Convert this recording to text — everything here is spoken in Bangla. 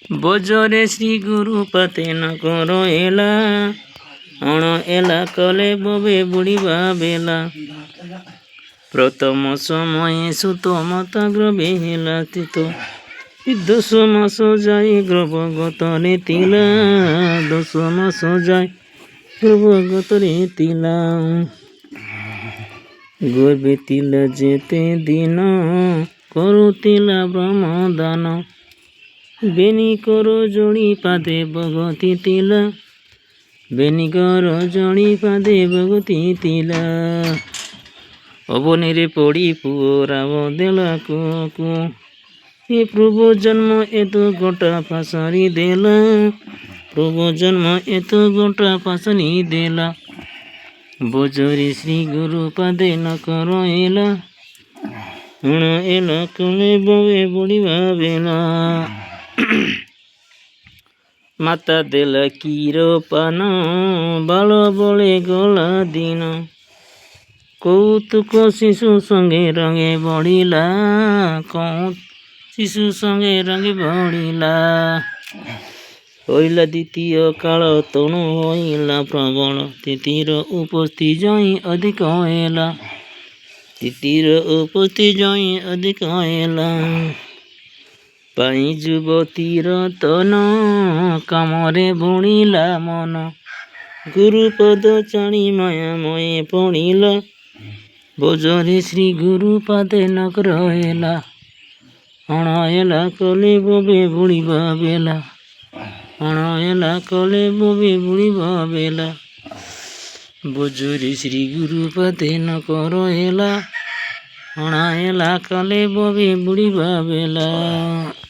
বজরে শ্রী গুরু পাতে ন কর এলা অণ এলা কলে ববে বুড়িবা বেলা প্রথম সময়ে সুত মতাগ্রবে হেলা তিত দশ মাস যাই গ্রবগতরে তিলা দশ মাস যাই গ্রবগতরে তিলা গর্বে তিলা যেতে দিন করুতিলা ব্রহ্মদান বেনি করো জড়ি পাদে ভগতি তিলা বেনি করো জড়ি পাদে ভগতি তিলা অবনীরে পড়ি পুও রাব দেলা কুকু এ প্রভু জন্ম এত গোটা পাশারি দেলা প্রভু জন্ম এত গোটা পাশানি দেলা বজরে শ্রী গুরু পাদে ন কর এলা অণ এলা কলে ববে বুড়িবা বেলা মাতা দেলা কির পান বাল বলে গলা দিন কৌতুক শিশু সঙ্গে রঙে বড়িলা শিশু সঙ্গে রঙে বড়িলা হইলা দ্বিতীয় কাଳ তণু হইলা প্রবଳ তিতির উপস্থি যাই ଅଧିକ ହେଲା ତିତିର ଉପସ୍ଥି ଯାଇ ଅଧିକ ହେଲା ପାଇଁ ଯୁବତୀର ତନ କାମରେ ବୁଣିଲା ମନ ଗୁରୁପଦ ଚାଣି ମାୟାମୟେ ପଡ଼ିଲା ବଜରେ ଶ୍ରୀ ଗୁରୁ ପାଦେ ନଗର ହେଲା ଅଣ ହେଲା କଲେ ବବେ ବୁଡ଼ିବା ବେଲା ଅଣ ହେଲା କଲେ ବବେ ବୁଡ଼ିବା ବେଲା বজরে শ্রী গুরু পাদে ন কর এলা অণ এলা কলে ববে বুড়িবা বেলা।